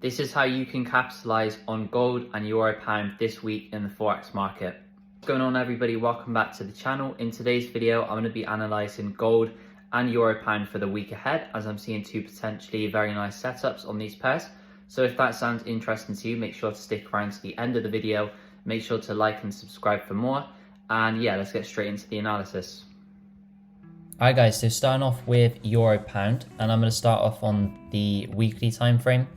This is how you can capitalize on gold and euro pound this week in the Forex market. What's going on, everybody? Welcome back to the channel. In today's video, I'm going to be analyzing gold and euro pound for the week ahead, as I'm seeing two potentially very nice setups on these pairs. So if that sounds interesting to you, make sure to stick around to the end of the video. Make sure to like and subscribe for more. And yeah, let's get straight into the analysis. Alright guys, so starting off with euro pound, and I'm going to start off on the weekly time frame.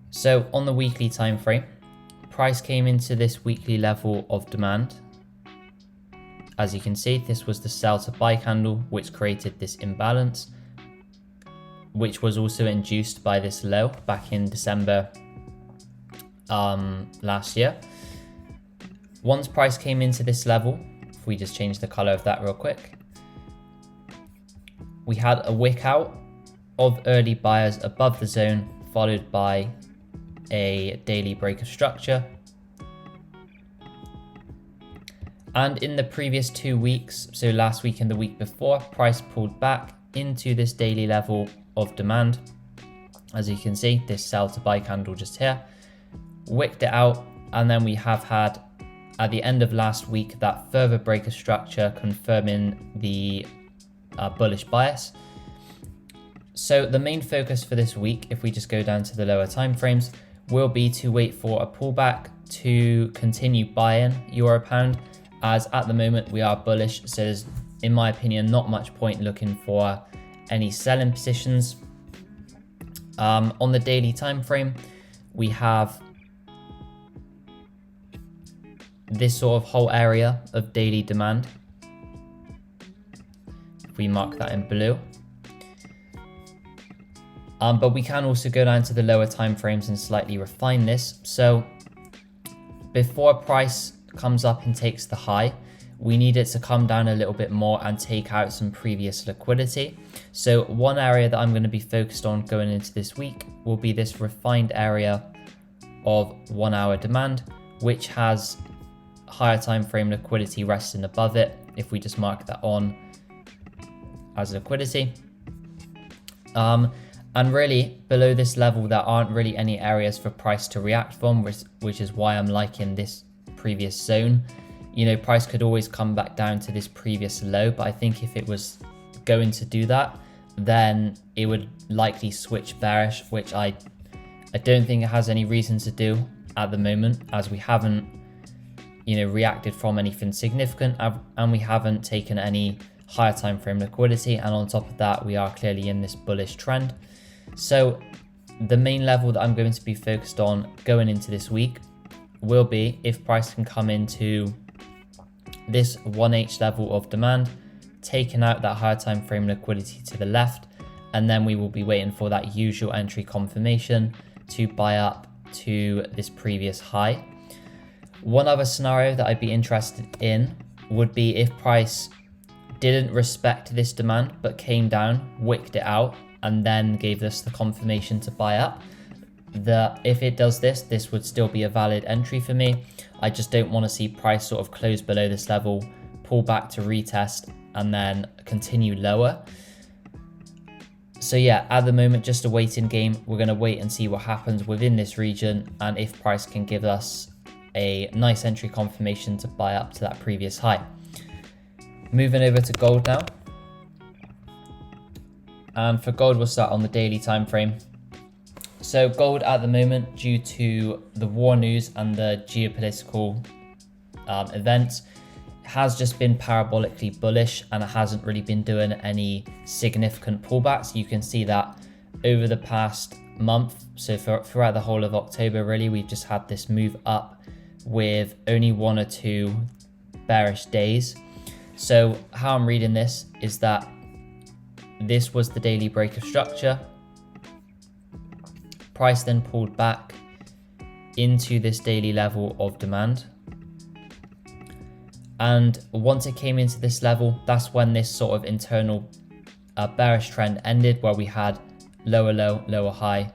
So on the weekly time frame, price came into this weekly level of demand. As you can see, this was the sell to buy candle, which created this imbalance, which was also induced by this low back in December last year. Once price came into this level, if we just change the color of that real quick, we had a wick out of early buyers above the zone, followed by a daily break of structure. And in the previous 2 weeks, so last week and the week before, price pulled back into this daily level of demand. As you can see, this sell to buy candle just here, wicked it out, and then we have had at the end of last week that further break of structure, confirming the bullish bias. So the main focus for this week, if we just go down to the lower time frames, will be to wait for a pullback to continue buying euro pound, as at the moment we are bullish. So there's, in my opinion, not much point looking for any selling positions. On the daily time frame, we have this sort of whole area of daily demand. If we mark that in blue. But we can also go down to the lower time frames and slightly refine this. So before price comes up and takes the high, we need it to come down a little bit more and take out some previous liquidity. So one area that I'm going to be focused on going into this week will be this refined area of 1 hour demand, which has higher time frame liquidity resting above it. If we just mark that on as liquidity. And really, below this level, there aren't really any areas for price to react from, which is why I'm liking this previous zone. You know, price could always come back down to this previous low, but I think if it was going to do that, then it would likely switch bearish, which I don't think it has any reason to do at the moment, as we haven't, reacted from anything significant, and we haven't taken any higher time frame liquidity. And on top of that, we are clearly in this bullish trend. So the main level that I'm going to be focused on going into this week will be if price can come into this 1H level of demand, taking out that higher time frame liquidity to the left, and then we will be waiting for that usual entry confirmation to buy up to this previous high. One other scenario that I'd be interested in would be if price didn't respect this demand but came down, wicked it out, and then gave us the confirmation to buy up. If it does this, this would still be a valid entry for me. I just don't want to see price sort of close below this level, pull back to retest, and then continue lower. So yeah, at the moment, just a waiting game. We're going to wait and see what happens within this region, and if price can give us a nice entry confirmation to buy up to that previous high. Moving over to gold now. And for gold, we'll start on the daily time frame. So gold at the moment, due to the war news and the geopolitical events, has just been parabolically bullish, and it hasn't really been doing any significant pullbacks. You can see that over the past month. So throughout the whole of October, really, we've just had this move up with only 1 or 2 bearish days. So how I'm reading this is that this was the daily break of structure. Price then pulled back into this daily level of demand. And once it came into this level, that's when this sort of internal bearish trend ended, where we had lower low, lower high,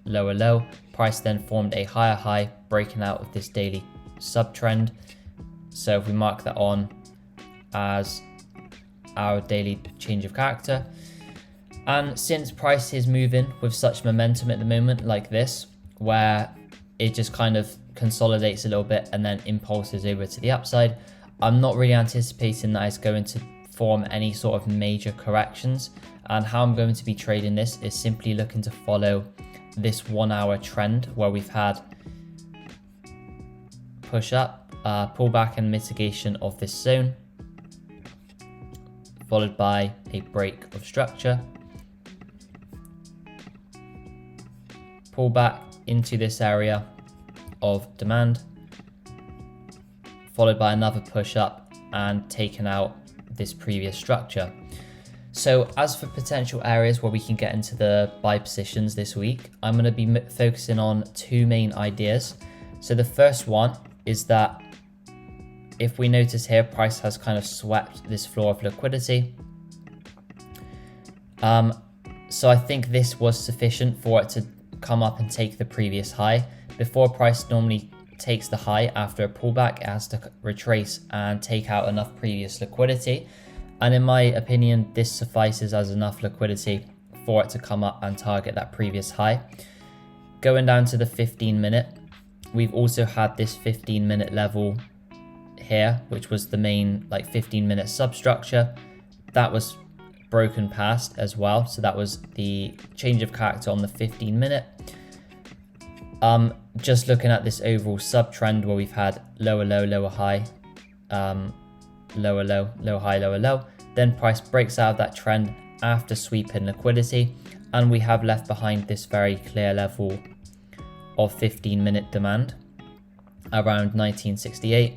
lower low. Price then formed a higher high, breaking out of this daily subtrend. So if we mark that on as our daily change of character, And since price is moving with such momentum at the moment like this, where it just kind of consolidates a little bit and then impulses over to the upside, I'm not really anticipating that it's going to form any sort of major corrections. And how I'm going to be trading this is simply looking to follow this 1 hour trend where we've had push up, pullback and mitigation of this zone, followed by a break of structure, pull back into this area of demand, followed by another push up and taken out this previous structure. So as for potential areas where we can get into the buy positions this week, I'm going to be focusing on two main ideas. So the first one is that if we notice here, price has kind of swept this floor of liquidity. So I think this was sufficient for it to come up and take the previous high. Before price normally takes the high after a pullback, it has to retrace and take out enough previous liquidity. And in my opinion, this suffices as enough liquidity for it to come up and target that previous high. Going down to the 15-minute, we've also had this 15-minute level here, which was the main 15-minute substructure. That was broken past as well. So that was the change of character on the 15-minute. Just looking at this overall sub-trend where we've had lower low, lower high, lower low, low high, lower low. Then price breaks out of that trend after sweeping liquidity, and we have left behind this very clear level of 15-minute demand around 1968.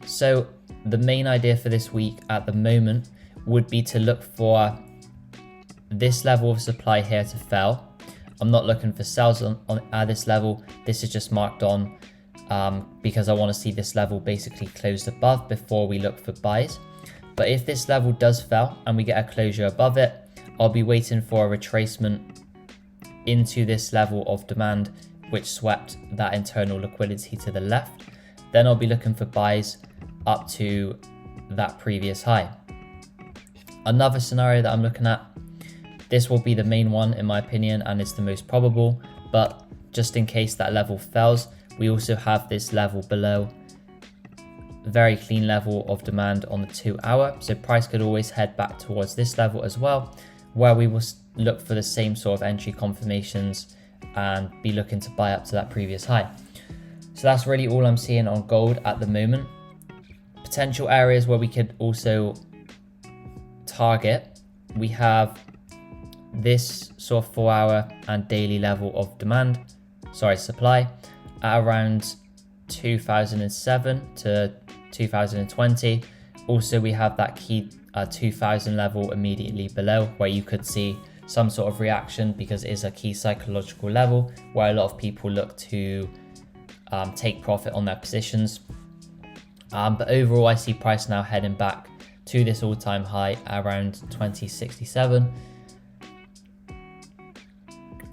So the main idea for this week at the moment would be to look for this level of supply here to fail. I'm not looking for sells at this level. This is just marked on because I want to see this level basically closed above before we look for buys. But if this level does fail and we get a closure above it, I'll be waiting for a retracement into this level of demand, which swept that internal liquidity to the left. Then I'll be looking for buys up to that previous high. Another scenario that I'm looking at, this will be the main one in my opinion, and it's the most probable, but just in case that level fails, we also have this level below, very clean level of demand on the 2 hour. So price could always head back towards this level as well, where we will look for the same sort of entry confirmations and be looking to buy up to that previous high. So that's really all I'm seeing on gold at the moment. Potential areas where we could also target, we have this sort of 4 hour and daily level of supply at around 2007 to 2020. Also, we have that key 2000 level immediately below where you could see some sort of reaction because it is a key psychological level where a lot of people look to take profit on their positions. But overall, I see price now heading back to this all-time high around 2067.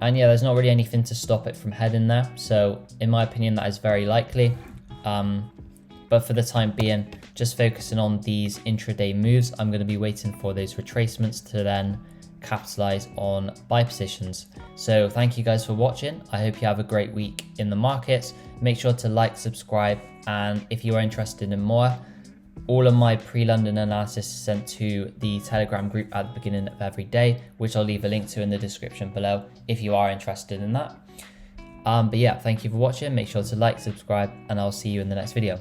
And yeah, there's not really anything to stop it from heading there. So in my opinion, that is very likely. But for the time being, just focusing on these intraday moves, I'm going to be waiting for those retracements to then capitalize on buy positions. So thank you guys for watching. I hope you have a great week in the markets. Make sure to like, subscribe, and if you are interested in more, all of my pre-London analysis is sent to the Telegram group at the beginning of every day, which I'll leave a link to in the description below if you are interested in that. But yeah, thank you for watching. Make sure to like, subscribe, and I'll see you in the next video.